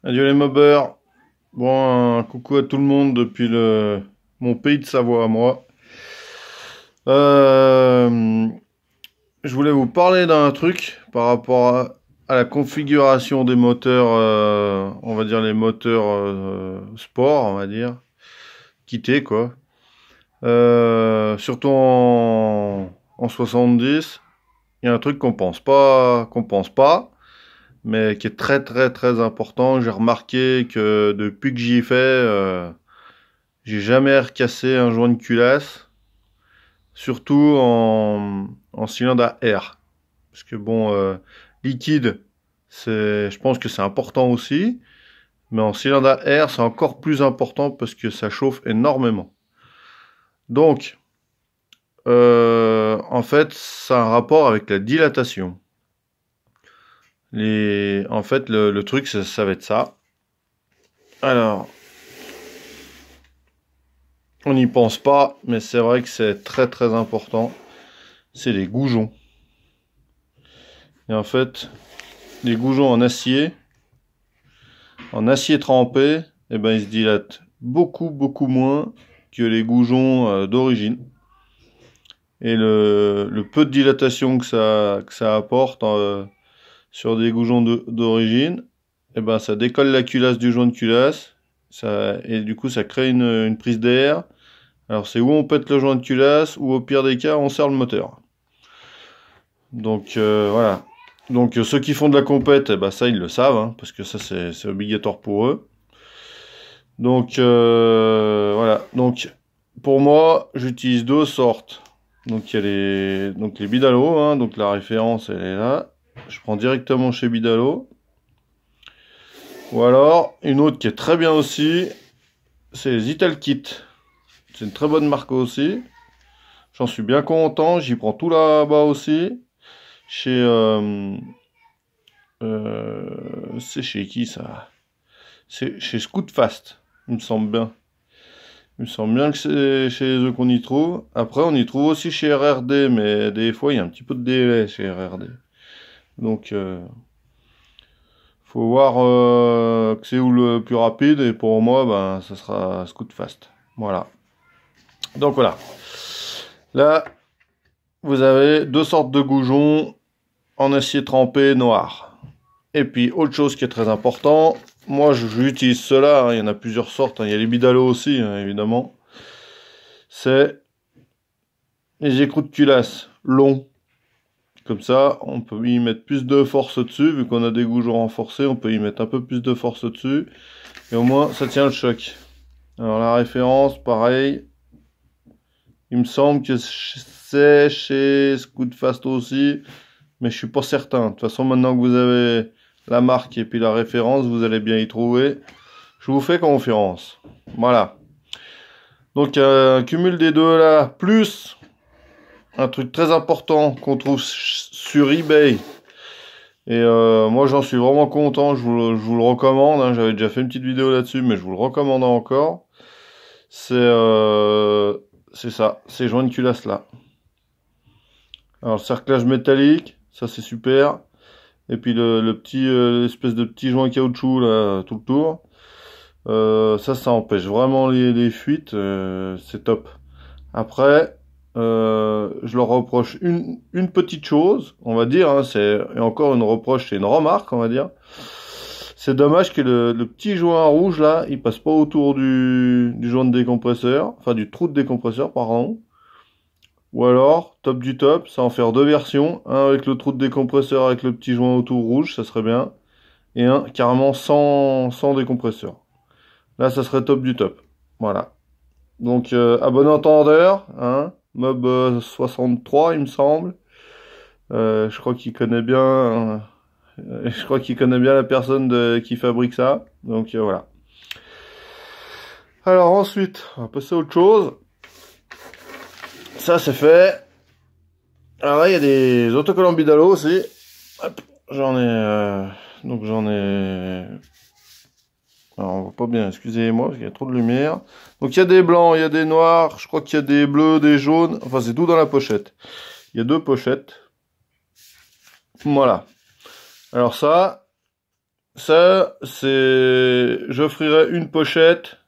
Adieu les mobbers. Bon, un coucou à tout le monde depuis mon pays de Savoie à moi. Euh, je voulais vous parler d'un truc par rapport à la configuration des moteurs, on va dire les moteurs sport, on va dire, quittés quoi. Surtout en 70, il y a un truc qu'on pense pas, mais qui est très très très important. J'ai remarqué que depuis que j'y ai fait, j'ai jamais recassé un joint de culasse, surtout en cylindre à air. Parce que bon, liquide, je pense que c'est important aussi, mais en cylindre à air, c'est encore plus important parce que ça chauffe énormément. Donc, en fait, ça a un rapport avec la dilatation. En fait, le truc, ça va être ça. Alors, on n'y pense pas, mais c'est vrai que c'est très très important. C'est les goujons. Et en fait, les goujons en acier trempé, eh ben, ils se dilatent beaucoup beaucoup moins que les goujons d'origine. Et le peu de dilatation que ça apporte sur des goujons d'origine, eh ben, ça décolle la culasse du joint de culasse. Et du coup, ça crée une prise d'air. Alors, c'est où on pète le joint de culasse, ou au pire des cas, on serre le moteur. Donc, voilà. Donc ceux qui font de la compète, eh ben, ça ils le savent, hein, parce que ça c'est obligatoire pour eux. Donc voilà. Donc pour moi, j'utilise deux sortes. Donc il y a les Bidalo, hein, donc la référence elle est là. Je prends directement chez Bidalo. Ou alors une autre qui est très bien aussi, c'est les Italkit. C'est une très bonne marque aussi. J'en suis bien content. J'y prends tout là-bas aussi. Chez c'est chez qui ça? C'est chez Scootfast, il me semble bien. Il me semble bien que c'est chez eux qu'on y trouve. Après, on y trouve aussi chez RRD, mais des fois, il y a un petit peu de délai chez RRD. Donc, faut voir que c'est où le plus rapide. Et pour moi, ben, ça sera Scootfast. Voilà. Donc voilà. Là, vous avez deux sortes de goujons en acier trempé noir. Et puis, autre chose qui est très important, moi j'utilise cela, hein, il y en a plusieurs sortes, hein, il y a les Bidalo aussi, hein, évidemment. C'est les écrous de culasse longs. Comme ça, on peut y mettre plus de force dessus, vu qu'on a des goujons renforcés, on peut y mettre un peu plus de force dessus. Et au moins, ça tient le choc. Alors la référence, pareil, il me semble que c'est chez Scootfast aussi, mais je suis pas certain. De toute façon, maintenant que vous avez la marque et puis la référence, vous allez bien y trouver. Je vous fais confiance. Voilà. Donc un cumul des deux là, plus un truc très important qu'on trouve sur eBay. Et moi j'en suis vraiment content, je vous le recommande, hein. J'avais déjà fait une petite vidéo là-dessus, mais je vous le recommande encore. C'est ça, ces joints de culasse là. Alors le cerclage métallique, ça c'est super. Et puis le petit, l'espèce de petit joint caoutchouc là, tout le tour. Ça empêche vraiment les fuites, c'est top. Après, je leur reproche une petite chose, on va dire, hein, et encore une reproche, c'est une remarque, on va dire. C'est dommage que le petit joint rouge là, il passe pas autour du joint de décompresseur, enfin du trou de décompresseur, pardon. Ou alors, top du top, ça en faire deux versions, un avec le trou de décompresseur avec le petit joint autour rouge, ça serait bien, et un carrément sans décompresseur. Là, ça serait top du top. Voilà. Donc, à bon entendeur, hein, Mob 63, il me semble. Je crois qu'il connaît bien, je crois qu'il connaît bien la personne qui fabrique ça. Donc, voilà. Alors ensuite, on va passer à autre chose. Ça, c'est fait. Alors là, il y a des autocollants Bidalo aussi. Hop, donc j'en ai. Alors, on voit pas bien, excusez-moi, parce qu'il y a trop de lumière. Donc il y a des blancs, il y a des noirs, je crois qu'il y a des bleus, des jaunes. Enfin, c'est tout dans la pochette. Il y a deux pochettes. Voilà. Alors ça, ça, c'est... J'offrirai une pochette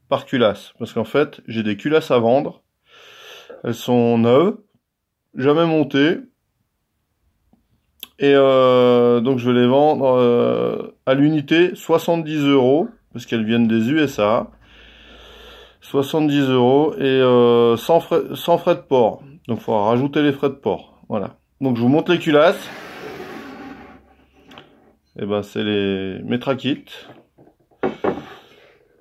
par culasse. Parce qu'en fait, j'ai des culasses à vendre. Elles sont neuves, jamais montées. Et donc je vais les vendre à l'unité 70 €. Parce qu'elles viennent des USA. 70 € et sans frais de port. Donc il faudra rajouter les frais de port. Voilà. Donc je vous montre les culasses. Et ben c'est les Metrakit.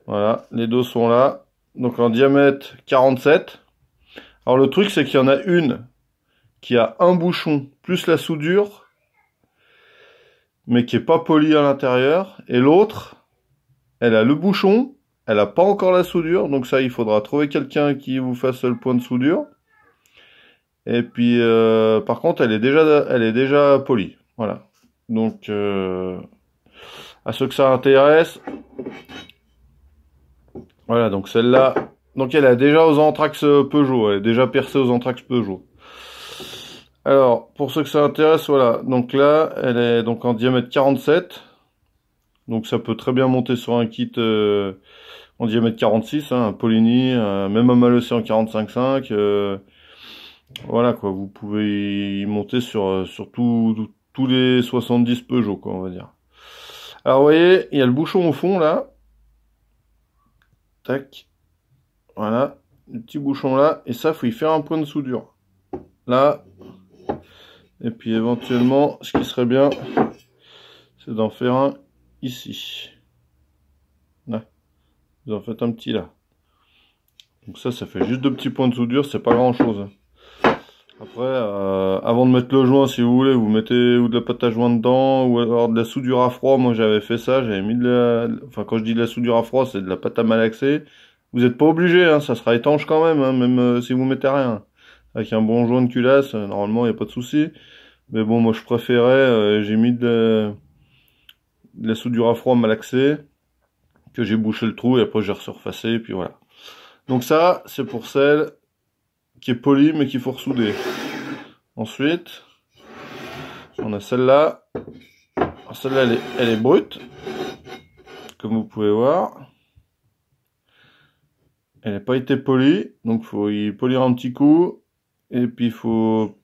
Voilà, les dos sont là. Donc en diamètre 47. Alors le truc c'est qu'il y en a une qui a un bouchon plus la soudure, mais qui est pas polie à l'intérieur. Et l'autre, elle a le bouchon, elle a pas encore la soudure. Donc ça, il faudra trouver quelqu'un qui vous fasse le point de soudure. Et puis par contre, elle est déjà polie. Voilà. Donc à ceux que ça intéresse, voilà. Donc celle-là, donc elle est déjà aux Anthrax Peugeot, elle est déjà percée aux Anthrax Peugeot. Alors pour ceux que ça intéresse, voilà. Donc là, elle est donc en diamètre 47. Donc ça peut très bien monter sur un kit en diamètre 46, hein, un Polini, même un Malocé en 45.5. Voilà quoi, vous pouvez y monter sur tous les 70 Peugeot, quoi, on va dire. Alors vous voyez, il y a le bouchon au fond là. Tac. Voilà, le petit bouchon là. Et ça, faut y faire un point de soudure. Là. Et puis éventuellement, ce qui serait bien, c'est d'en faire un ici. Là. Vous en faites un petit là. Donc ça fait juste deux petits points de soudure, c'est pas grand chose. Après, avant de mettre le joint, si vous voulez, vous mettez ou de la pâte à joint dedans, ou alors de la soudure à froid. Moi, j'avais fait ça, j'avais mis de la... Enfin, quand je dis de la soudure à froid, c'est de la pâte à malaxer. Vous n'êtes pas obligé, hein, ça sera étanche quand même, hein, même si vous mettez rien. Avec un bon joint de culasse, normalement, il n'y a pas de souci. Mais bon, moi, je préférais, j'ai mis de la soudure à froid malaxée, que j'ai bouché le trou, et après, j'ai resurfacé, et puis voilà. Donc ça, c'est pour celle qui est polie, mais qu'il faut ressouder. Ensuite, on a celle-là. Celle-là, elle est brute, comme vous pouvez voir. Elle n'a pas été polie, donc faut y polir un petit coup. Et puis faut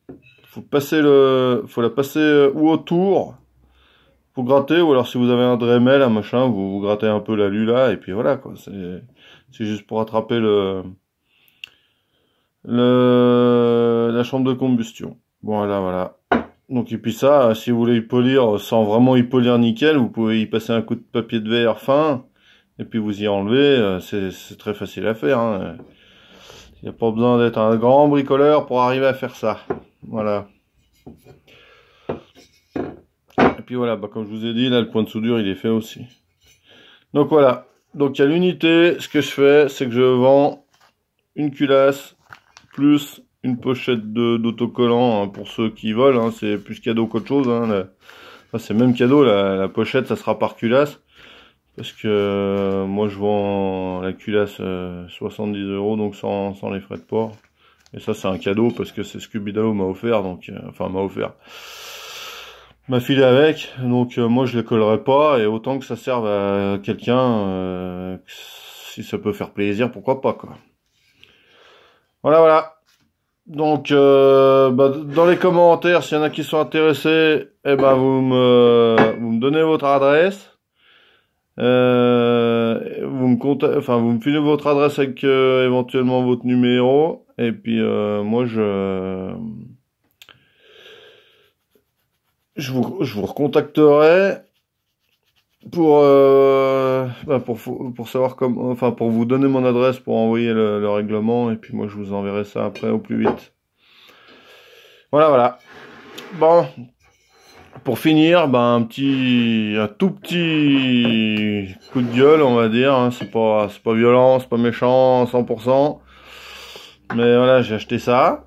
la passer ou autour pour gratter, ou alors si vous avez un Dremel, un machin, vous grattez un peu l'alu là, et puis voilà quoi. C'est juste pour attraper la chambre de combustion. Voilà. Donc et puis ça, si vous voulez y polir sans vraiment y polir nickel, vous pouvez y passer un coup de papier de verre fin, et puis vous y enlevez, c'est très facile à faire. Hein. Il n'y a pas besoin d'être un grand bricoleur pour arriver à faire ça. Voilà. Et puis voilà, bah, comme je vous ai dit, là le point de soudure il est fait aussi. Donc voilà. Donc à l'unité, ce que je fais, c'est que je vends une culasse plus une pochette d'autocollant, hein, pour ceux qui veulent, hein, c'est plus cadeau qu'autre chose. Hein, enfin, c'est même cadeau, la pochette ça sera par culasse. Parce que moi je vends la culasse 70 €, donc sans les frais de port. Et ça c'est un cadeau parce que c'est Scooby-Doo m'a offert, donc enfin m'a offert. M'a filé avec, donc moi je les collerai pas, et autant que ça serve à quelqu'un, si ça peut faire plaisir, pourquoi pas quoi. Voilà. Donc bah, dans les commentaires, s'il y en a qui sont intéressés, eh ben vous me donnez votre adresse. Vous me filez votre adresse avec éventuellement votre numéro, et puis moi je vous recontacterai pour pour savoir comment, enfin pour vous donner mon adresse pour envoyer le règlement, et puis moi je vous enverrai ça après au plus vite. Voilà. Bon. Pour finir, ben un tout petit coup de gueule, on va dire. Hein. C'est pas violent, c'est pas méchant, 100%. Mais voilà, j'ai acheté ça.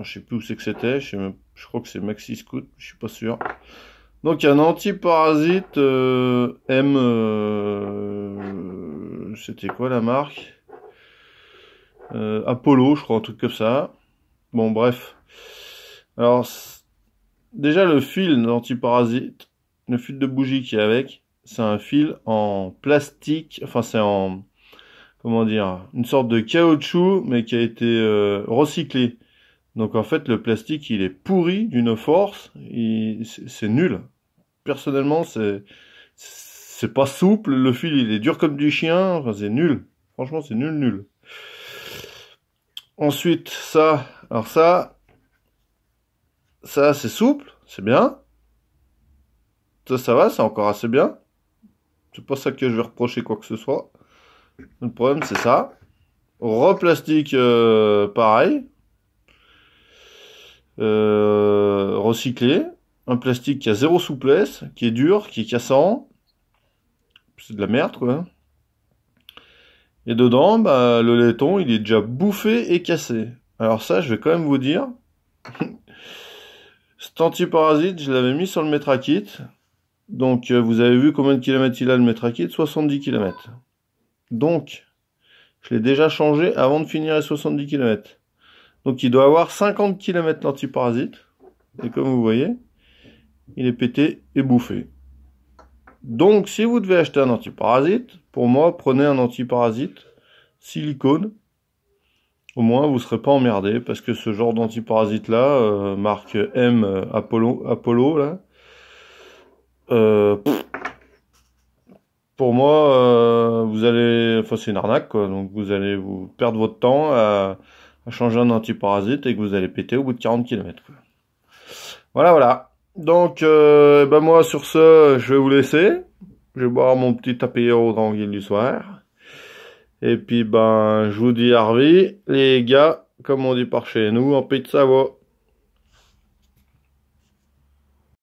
Je sais plus où c'est que c'était. Je crois que c'est Maxi Scout. Je suis pas sûr. Donc il y a un anti-parasite M. C'était quoi la marque? Apollo, je crois, un truc comme ça. Bon, bref. Alors, déjà le fil d'antiparasite, le fil de bougie qui est avec, c'est un fil en plastique, enfin c'est en, comment dire, une sorte de caoutchouc, mais qui a été recyclé. Donc en fait, le plastique, il est pourri d'une force, c'est nul. Personnellement, c'est pas souple, le fil, il est dur comme du chien, enfin c'est nul. Franchement, c'est nul, nul. Ensuite, ça, alors ça c'est souple, c'est bien. Ça va, c'est encore assez bien. C'est pas ça que je vais reprocher quoi que ce soit. Le problème, c'est ça. Replastique, pareil. Recyclé. Un plastique qui a zéro souplesse, qui est dur, qui est cassant. C'est de la merde, quoi. Et dedans, bah, le laiton, il est déjà bouffé et cassé. Alors ça, je vais quand même vous dire, cet antiparasite, je l'avais mis sur le Metrakit. Donc, vous avez vu combien de kilomètres il a le Metrakit? 70 km. Donc, je l'ai déjà changé avant de finir les 70 km. Donc, il doit avoir 50 km l'antiparasite. Et comme vous voyez, il est pété et bouffé. Donc, si vous devez acheter un antiparasite, pour moi, prenez un antiparasite silicone. Au moins, vous ne serez pas emmerdé, parce que ce genre d'antiparasite-là, marque M Apollo là, pour moi, vous allez, enfin c'est une arnaque quoi, donc vous allez vous perdre votre temps à changer un antiparasite et que vous allez péter au bout de 40 km. Quoi. Voilà, voilà. Donc, bah moi sur ce, je vais vous laisser. Je vais boire mon petit apéro tranquille du soir. Et puis ben, je vous dis Harvey, les gars, comme on dit par chez nous, en pizza,